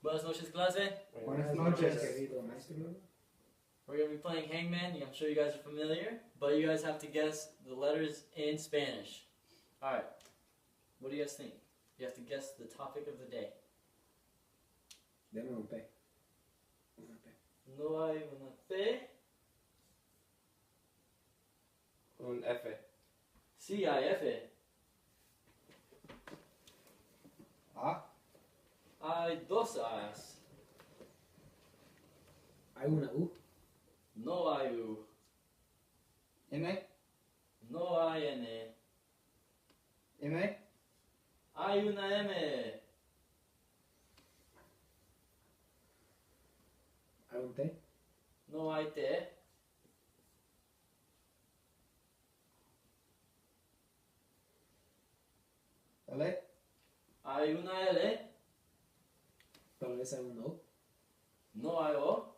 Buenas noches, clase. Buenas noches. We're going to be playing Hangman. I'm sure you guys are familiar, but you guys have to guess the letters in Spanish. Alright. What do you guys think? You have to guess the topic of the day. Deme un P. No hay una P. Un F. Sí hay F. A. Hay dos A's. Hay una U. No hay U. N. No hay N. M. Hay una M. Hay un T. No hay T. L. Hay una L. Tal vez hay un O. No hay O.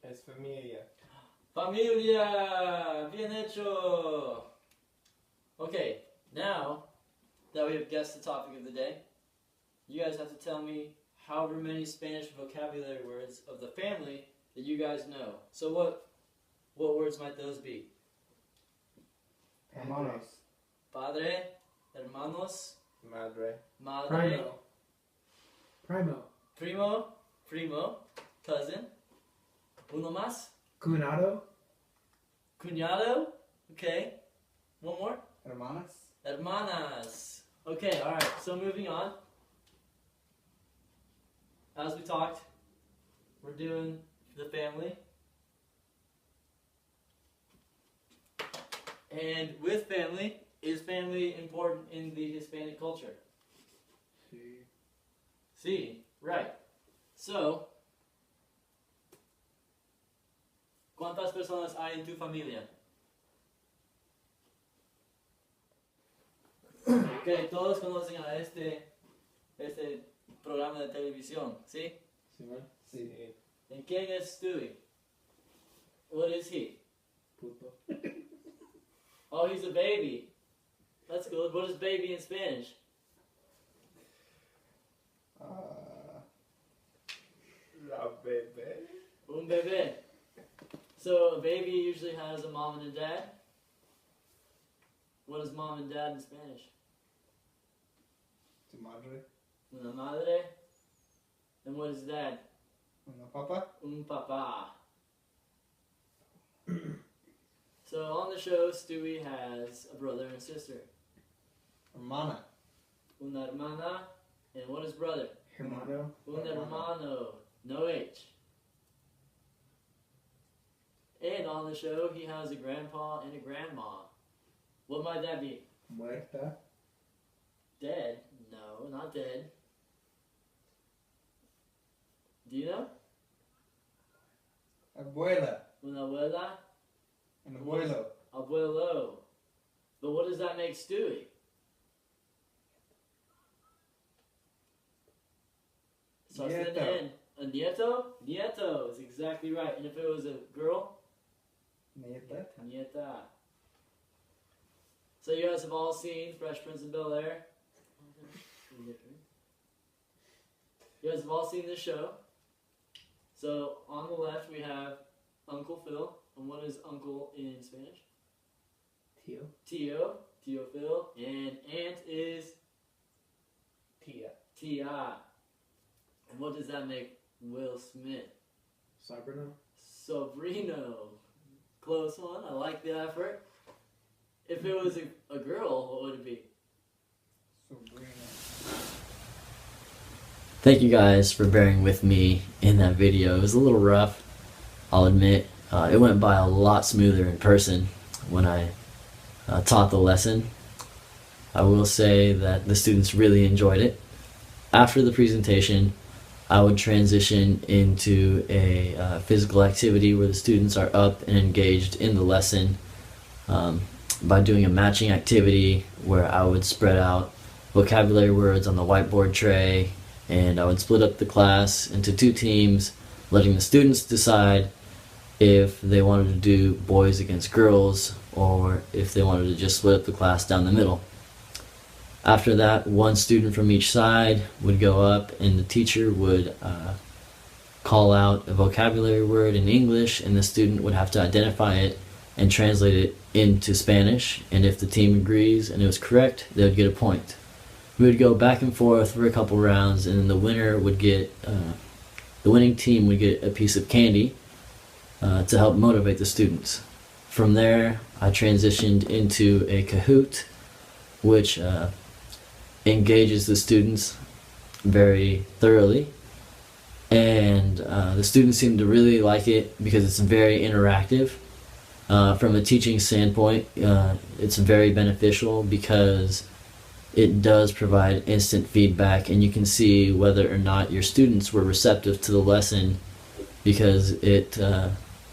Es familia. Familia! Bien hecho! Okay, now that we have guessed the topic of the day, you guys have to tell me however many Spanish vocabulary words of the family that you guys know. So what words might those be? Hermanos. Padre, hermanos, Madre. madre, Primo. primo, cousin, uno más, Cunado. cuñado, okay, one more, Hermanas. hermanas. Okay, alright, so moving on. As we talked, we're doing the family. And with family, is family important in the Hispanic culture? Sí. Sí, right. So, ¿cuántas personas hay en tu familia? Ok, todos conocen a este programa de televisión, ¿sí? Sí, man. Sí. ¿En quién es Stewie? What is he? Puto. Oh, he's a baby. That's good. What is baby in Spanish? La bebé. Un bebé. So a baby usually has a mom and a dad. What is mom and dad in Spanish? Tu madre. Una madre. And what is dad? Una papa. Un papá. So on the show, Stewie has a brother and a sister. Hermana. Una hermana. And what is brother? Hermano. Un hermano. No H. And on the show, he has a grandpa and a grandma. What might that be? Muerta. Dead? No, not dead. Do you know? Abuela. Una abuela? Un abuelo. Abuelo. But what does that make Stewie? Starts with an Nieto. N. A nieto? Nieto is exactly right. And if it was a girl? Nieta. Nieta. So you guys have all seen Fresh Prince of Bel-Air? You guys have all seen this show. So on the left we have Uncle Phil. And what is uncle in Spanish? Tío. Tio. Tio Phil. And aunt is Tia. Tia. And what does that make Will Smith? Sabrina. Sobrino. Close one. I like the effort. If it was a girl, what would it be? Sobrina. Thank you guys for bearing with me in that video. It was a little rough, I'll admit. It went by a lot smoother in person when I taught the lesson. I will say that the students really enjoyed it. After the presentation, I would transition into a physical activity where the students are up and engaged in the lesson by doing a matching activity where I would spread out vocabulary words on the whiteboard tray, and I would split up the class into two teams, letting the students decide if they wanted to do boys against girls or if they wanted to just split up the class down the middle. After that, one student from each side would go up, and the teacher would call out a vocabulary word in English, and the student would have to identify it and translate it into Spanish. And if the team agrees and it was correct, they would get a point. We would go back and forth for a couple rounds, and then the winner would get, the winning team would get a piece of candy to help motivate the students. From there, I transitioned into a Kahoot, which engages the students very thoroughly, and the students seem to really like it because it's very interactive. From a teaching standpoint, it's very beneficial because it does provide instant feedback, and you can see whether or not your students were receptive to the lesson because it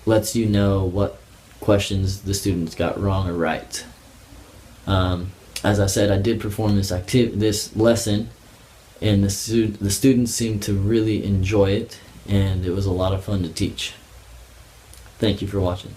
lets you know what questions the students got wrong or right. As I said, I did perform this lesson, and the students seemed to really enjoy it, and it was a lot of fun to teach. Thank you for watching.